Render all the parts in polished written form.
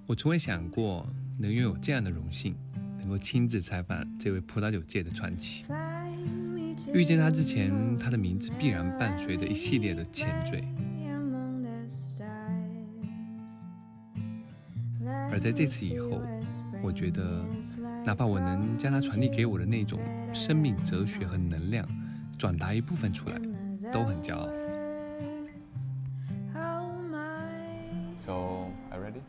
我从未想过能拥有这样的荣幸，能够亲自采访这位葡萄酒界的传奇。遇见他之前，他的名字必然伴随着一系列的前缀，而在这次以后，我觉得哪怕我能将他传递给我的那种生命哲学和能量转达一部分出来，都很骄傲。So, are you ready?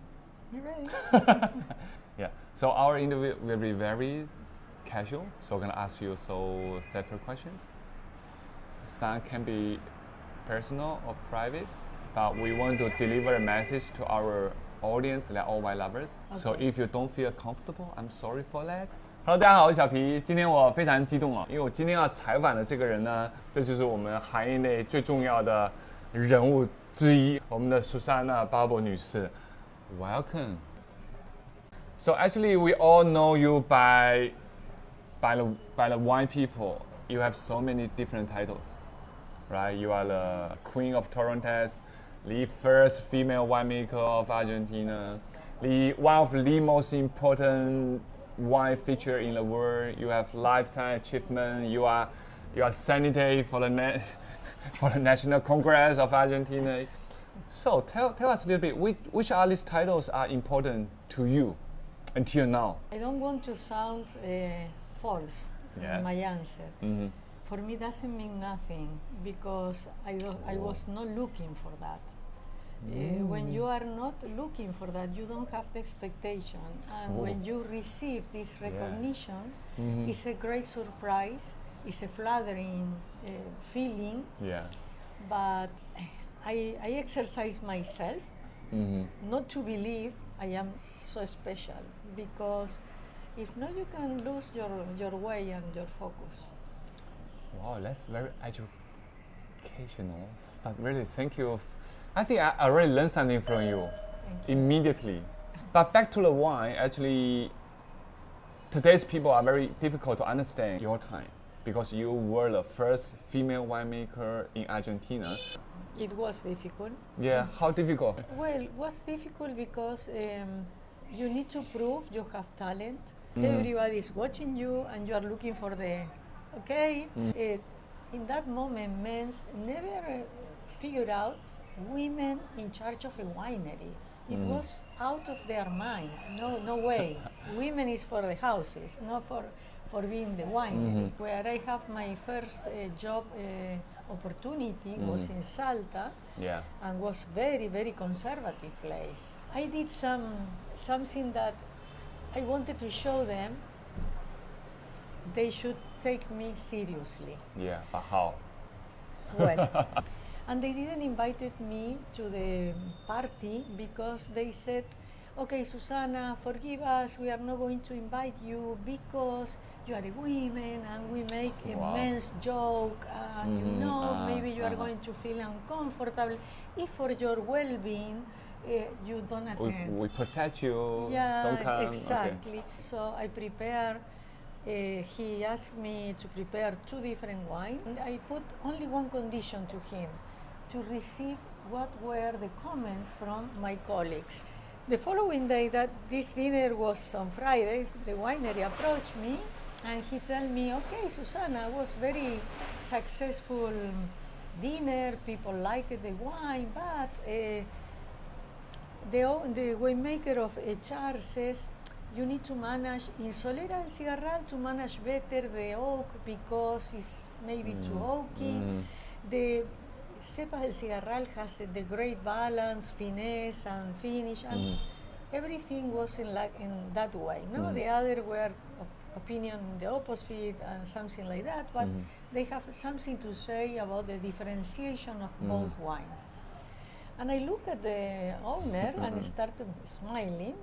You're ready. Yeah. So our interview will be very casual. So I'm gonna ask you separate questions. Some can be personal or private, but we want to deliver a message to our audience, like all wine lovers. Okay. So if you don't feel comfortable, I'm sorry for that. Hello， 大家好，我是小皮。今天我非常激动因为我今天要采访的这个人呢，这就是我们行业内最重要的人物之一，我们的苏珊娜·巴伯女士。Welcome. So actually, we all know you by the wine people. You have so many different titles, right? You are the Queen of Torrentes, the first female winemaker of Argentina, one of the most important wine feature in the world. You have lifetime achievement. You are candidate for the for the National Congress of Argentina. So tell us a little bit, which are these titles are important to you until now? I don't want to sound false in my answer. Mm-hmm. For me, it doesn't mean nothing because I was not looking for that. When you are not looking for that, you don't have the expectation. And when you receive this recognition, it's a great surprise. It's a flattering feeling. Yeah. But I exercise myself not to believe I am so special, because if not, you can lose your way and your focus. Wow, that's very educational. But really, thank you. I think I already learned something from you immediately. But back to the wine, actually, today's people are very difficult to understand your time because you were the first female winemaker in Argentina. It was difficult. Yeah, how difficult? Well, it was difficult because you need to prove you have talent. Everybody is watching you and you are looking for the, in that moment, men never figured out women in charge of a winery. It was out of their mind. No way. Women is for the houses, not for being the winery. Where I have my first job opportunity was in Salta, and was very, very conservative place. I did something that I wanted to show them they should take me seriously. Yeah, but how? Well, and they didn't invite me to the party because they said, okay, Susana, forgive us, we are not going to invite you because you are a woman and we make a men's joke and maybe you are going to feel uncomfortable. If for your well-being, you don't attend. We protect you, yeah, don't come. Exactly. Okay. So I prepared, he asked me to prepare 2 different wines. I put only one condition to him, to receive what were the comments from my colleagues. The following day, that this dinner was on Friday, the winery approached me and he told me, okay, Susana, it was very successful dinner, people liked the wine, but the winemaker of HR says you need to manage, in Solera del Cigarral, to manage better the oak because it's maybe too oaky. The Cepas del Cigarral has the great balance, finesse and finish, and everything was in that way. No, the other were opinion the opposite and something like that, but they have something to say about the differentiation of both wine. And I look at the owner and started smiling,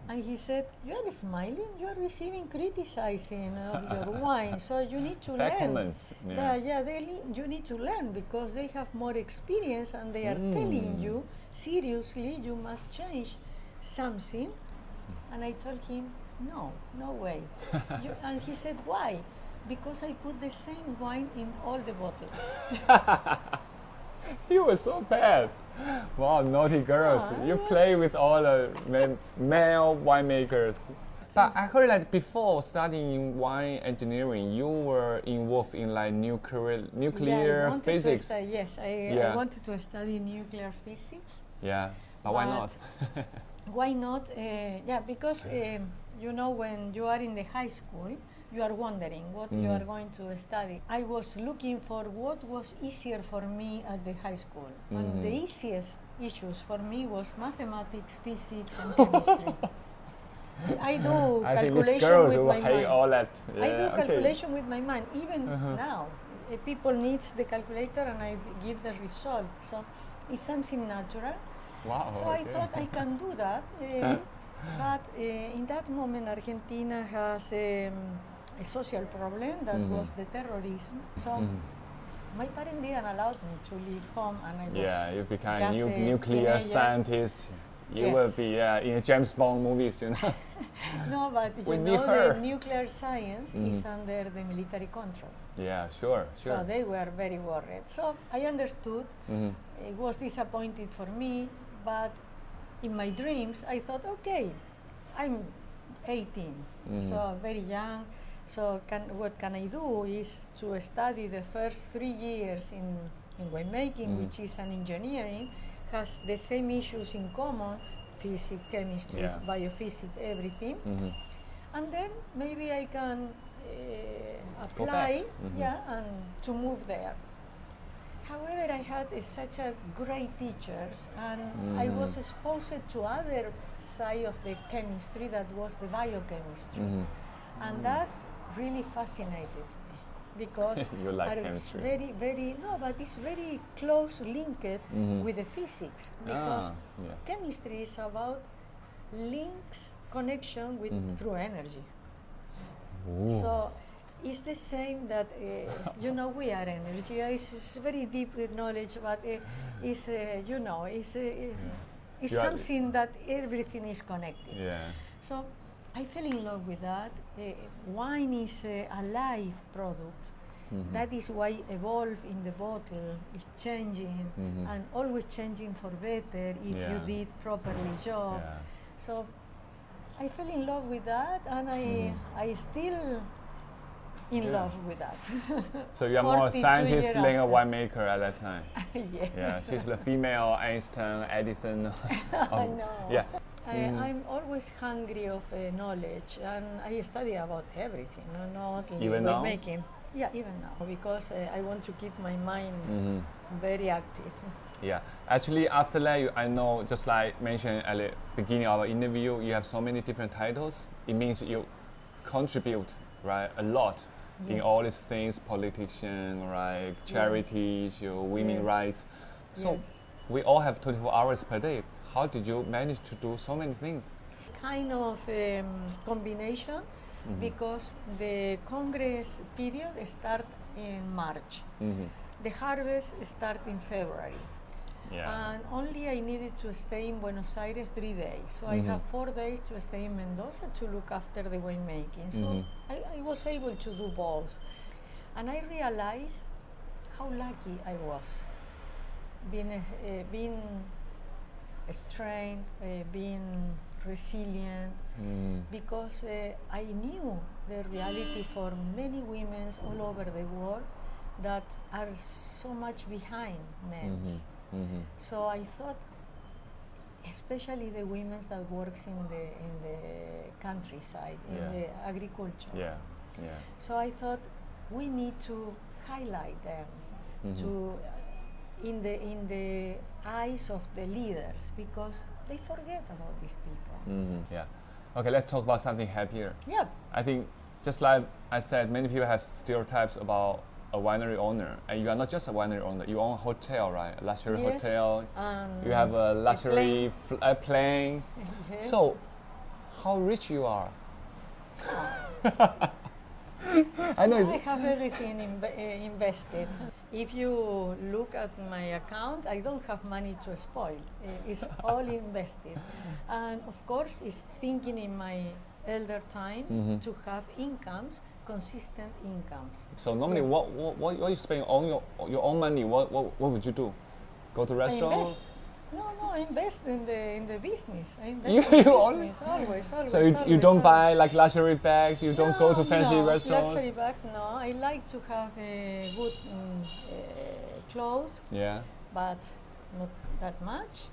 and he said, "You are smiling. You are receiving criticizing of your wine, so you need to learn." Comments. You need to learn because they have more experience, and they are telling you seriously you must change something. And I told him, no way. And he said, why? Because I put the same wine in all the bottles. You were so bad. Wow, naughty girls. Yeah, You I play with all the male winemakers. But I heard like before studying wine engineering, you were involved in like nuclear I wanted physics. I wanted to study nuclear physics. Yeah, but why not? Why not? Because you know, when you are in the high school, you are wondering what you are going to study. I was looking for what was easier for me at the high school. And the easiest issues for me was mathematics, physics, and chemistry. I do calculation with my mind. All that. Yeah, I do calculation with my mind. Even now, people need the calculator and I give the result. So it's something natural. Wow. So I thought I can do that. But in that moment, Argentina has a social problem that was the terrorism. So my parents didn't allow me to leave home, and I was you became just a nuclear teenager. Scientist. You will be in James Bond movies, you know. No, but you know the nuclear science is under the military control. Yeah, sure. So they were very worried. So I understood. It was disappointed for me, but in my dreams, I thought, okay, I'm 18, so very young. So what can I do is to study the first 3 years in winemaking, which is an engineering, has the same issues in common, physics, chemistry, biophysics, everything. And then maybe I can apply, and to move there. However, I had such a great teachers, and I was exposed to other side of the chemistry that was the biochemistry, and that really fascinated me because you like chemistry. But it's very close linked with the physics because chemistry is about links connection with through energy. Ooh. So it's the same that you know, we are energy. It's very deep knowledge, but it's you know, it's something that everything is connected. Yeah. So I fell in love with that. Wine is a live product. That is why evolve in the bottle is changing and always changing for better if you did properly job. Yeah. So I fell in love with that, and I still in love with that. So you're more a 42 scientist years than a after. winemaker at that time. Yes. Yeah, she's the female Einstein, Edison. I know. Yeah. I'm always hungry of knowledge, and I study about everything, not only Even now? winemaking. Yeah, even now, because I want to keep my mind very active. Yeah, actually after that, I know, just like mentioned at the beginning of our interview, you have so many different titles. It means you contribute, right, a lot in all these things, politician, right, charities, your women's rights. So we all have 24 hours per day. How did you manage to do so many things? Kind of combination, because the Congress period starts in March. The harvest starts in February. Yeah. And only I needed to stay in Buenos Aires 3 days. So I have 4 days to stay in Mendoza to look after the winemaking. So I was able to do both. And I realized how lucky I was. Being strength, being resilient, because I knew the reality for many women all over the world that are so much behind men. So I thought, especially the women that works in the countryside, in the agriculture. Yeah. So I thought we need to highlight them to in the eyes of the leaders, because they forget about these people. Yeah. Okay, let's talk about something happier. Yeah. I think, just like I said, many people have stereotypes about a winery owner, and you are not just a winery owner. You own a hotel, right? A luxury hotel. You have a luxury plane. Yes. So, how rich you are? I know. I have everything invested. If you look at my account, I don't have money to spoil. It's all invested. And of course, it's thinking in my elder time to have incomes, consistent incomes. So normally, what you spend on your own money? What would you do? Go to restaurant? No, I invest in the business. I invest You- in the you business. Always. So you don't buy like luxury bags, you don't go to fancy no, restaurants? luxury bag, no. I like to have good clothes, Yeah. but not that much.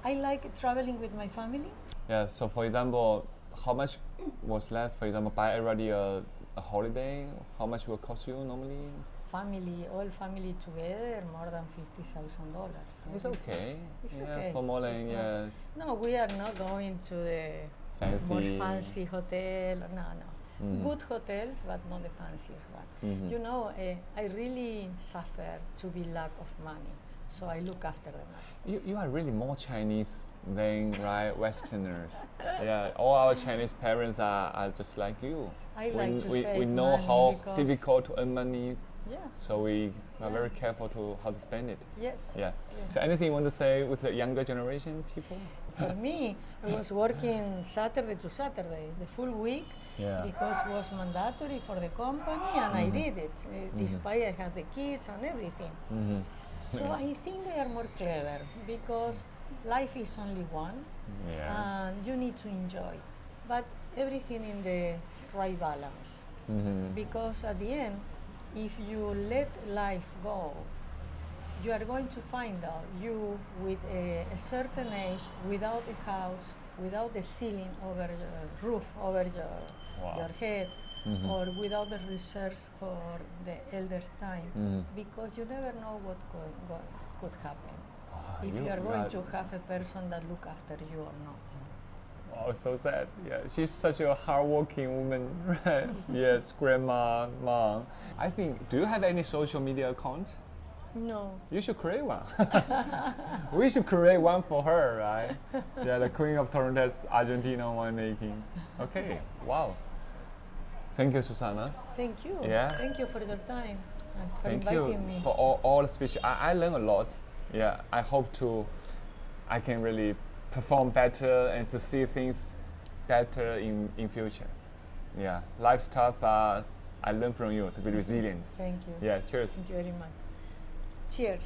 I like traveling with my family. Yeah, so for example, how much was left, for example, buy already a holiday? How much will cost you normally? All family together, more than $50,000. It's okay. It's yeah, okay. For more It's than, not- yeah, No, we are not going to the more fancy. fancy hotel. No. Mhm. Good hotels, but not the fanciest one. Mhm. You know, I really suffer to be lack of money, so I look after the money. You are really more Chinese than right Westerners. Yeah, all our Chinese parents are just like you. I we, like to we, save we know money how because- difficult to earn money, Yeah. so we are Yeah. very careful to how to spend it. Yes. Yeah. Yeah. So anything you want to say with the younger generation people? For me, I was working Saturday to Saturday, the full week, Yeah. because it was mandatory for the company, and I did it, despite I had the kids and everything. Mm-hmm. So I think they are more clever because life is only one, Yeah. and you need to enjoy, but everything in the right balance. Mm-hmm. Because at the end, if you let life go, you are going to find out you with a certain age, without a house, without a ceiling over your roof over Wow. your head, Mhm. or without the reserves for the elder's time, Mhm. because you never know what could happen. Ah, If you- you are you going are- to have a person that look after you or not. Oh, so sad. Yeah, she's such a hardworking woman, right? Yes, grandma, mom. I think, do you have any social media account? No. You should create one. We should create one for her, right? Yeah, the Queen of Torrentes Argentina winemaking. Okay, wow. Thank you, Susanna. Thank you. Yeah. Thank you for your time and for Thank inviting you me. for all the speech. I learned a lot. Yeah, I hope I can really perform better and to see things better in future. Yeah, life's tough, but I learned from you to be resilient. Thank you. Yeah, cheers. Thank you very much. Cheers.